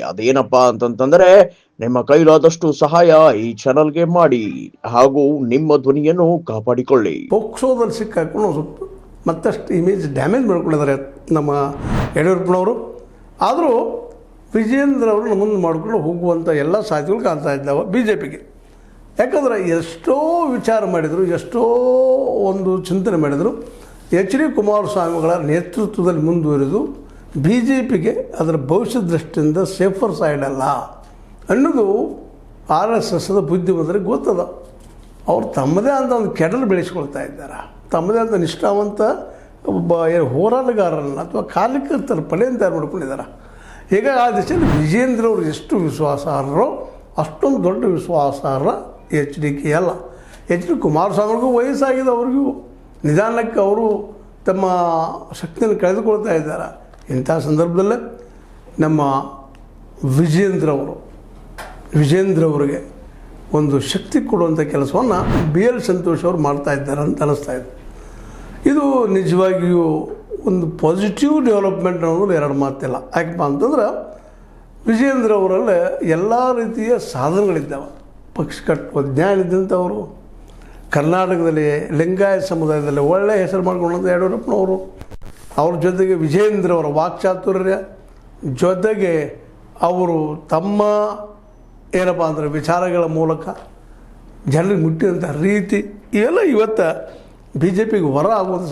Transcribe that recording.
ಅದೇನಪ್ಪ ಅಂತಂತಂದ್ರೆ ನಿಮ್ಮ ಕೈಲಾದಷ್ಟು ಸಹಾಯ ಈ ಚಾನಲ್ಗೆ ಮಾಡಿ ಹಾಗೂ ನಿಮ್ಮ ಧ್ವನಿಯನ್ನು ಕಾಪಾಡಿಕೊಳ್ಳಿ. ಪೋಕ್ಸೋದಲ್ಲಿ ಸಿಕ್ಕಾಕೊಂಡು ಸ್ವಲ್ಪ ಮತ್ತಷ್ಟು ಇಮೇಜ್ ಡ್ಯಾಮೇಜ್ ಮಾಡ್ಕೊಂಡಿದ್ದಾರೆ ನಮ್ಮ ಯಡಿಯೂರಪ್ಪನವರು. ಆದರೂ ವಿಜಯೇಂದ್ರ ಅವ್ರನ್ನ ಮುಂದೆ ಮಾಡಿಕೊಂಡು ಹೋಗುವಂಥ ಎಲ್ಲ ಸಾಧ್ಯತೆಗಳು ಕಾಣ್ತಾ ಇದ್ದಾವೆ ಬಿ ಜೆ ಪಿಗೆ. ಯಾಕಂದರೆ ಎಷ್ಟೋ ವಿಚಾರ ಮಾಡಿದರು, ಎಷ್ಟೋ ಒಂದು ಚಿಂತನೆ ಮಾಡಿದರು. ಎಚ್ ಡಿ ಕುಮಾರಸ್ವಾಮಿಗಳ ನೇತೃತ್ವದಲ್ಲಿ ಮುಂದುವರಿದು ಬಿ ಜೆ ಪಿಗೆ ಅದರ ಭವಿಷ್ಯ ದೃಷ್ಟಿಯಿಂದ ಸೇಫರ್ ಸೈಡ್ ಅಲ್ಲ ಅನ್ನೋದು ಆರ್ ಎಸ್ ಎಸ್ದ ಬುದ್ಧಿವಂತರಿಗೆ ಗೊತ್ತದ. ಅವ್ರು ತಮ್ಮದೇ ಅಂತ ಒಂದು ಕೆಡಲ್ ಬೆಳೆಸ್ಕೊಳ್ತಾ ಇದ್ದಾರೆ. ತಮ್ಮದೇ ಅಂತ ನಿಷ್ಠಾವಂತ ಒಬ್ಬ ಹೋರಾಟಗಾರರನ್ನು ಅಥವಾ ಕಾರ್ಯಕರ್ತರ ಪಡೆಯನ್ನು ತಯಾರು ಮಾಡ್ಕೊಂಡಿದ್ದಾರೆ. ಈಗ ಆ ದಿಶೆಯಲ್ಲಿ ವಿಜೇಂದ್ರ ಅವರು ಎಷ್ಟು ವಿಶ್ವಾಸಾರ್ಹರೋ ಅಷ್ಟೊಂದು ದೊಡ್ಡ ವಿಶ್ವಾಸಾರ್ಹ ಎಚ್ ಡಿ ಕೆ ಅಲ್ಲ. ಎಚ್ ಡಿ ಕುಮಾರಸ್ವಾಮಿಗೂ ವಯಸ್ಸಾಗಿದೆ, ಅವ್ರಿಗೂ ನಿಧಾನಕ್ಕೆ ಅವರು ತಮ್ಮ ಶಕ್ತಿಯನ್ನು ಕಳೆದುಕೊಳ್ತಾ ಇದ್ದಾರೆ. ಇಂಥ ಸಂದರ್ಭದಲ್ಲೇ ನಮ್ಮ ವಿಜೇಂದ್ರ ಅವರಿಗೆ ಒಂದು ಶಕ್ತಿ ಕೊಡುವಂಥ ಕೆಲಸವನ್ನು ಬಿ ಎಲ್ ಸಂತೋಷ್ ಅವರು ಮಾಡ್ತಾ ಇದ್ದಾರೆ ಅಂತ ಅನ್ನಿಸ್ತಾ ಇದೆ. ಇದು ನಿಜವಾಗಿಯೂ ಒಂದು ಪಾಸಿಟಿವ್ ಡೆವಲಪ್ಮೆಂಟ್ ಅನ್ನೋದು ಎರಡು ಮಾತಿಲ್ಲ. ಯಾಕಪ್ಪ ಅಂತಂದ್ರೆ ವಿಜೇಂದ್ರ ಅವರಲ್ಲಿ ಎಲ್ಲ ರೀತಿಯ ಸಾಧನೆಗಳಿದ್ದಾವೆ. ಪಕ್ಷ ಕಟ್ಟುವ ಜ್ಞಾನ ಇದ್ದಂಥವರು, ಕರ್ನಾಟಕದಲ್ಲಿ ಲಿಂಗಾಯತ ಸಮುದಾಯದಲ್ಲಿ ಒಳ್ಳೆಯ ಹೆಸರು ಮಾಡ್ಕೊಂಡಂಥ ಯಡಿಯೂರಪ್ಪನವರು, ಅವ್ರ ಜೊತೆಗೆ ವಿಜೇಂದ್ರ ಅವರ ವಾಕ್ಚಾತುರ್ಯ ಜೊತೆಗೆ ಅವರು ತಮ್ಮ ಏನಪ್ಪ ಅಂದರೆ ವಿಚಾರಗಳ ಮೂಲಕ ಜನರಿಗೆ ಮುಟ್ಟಿದಂಥ ರೀತಿ ಇವೆಲ್ಲ ಇವತ್ತು ಬಿ ಜೆ ಪಿಗೆ ಹೊರ ಆಗುವಂಥ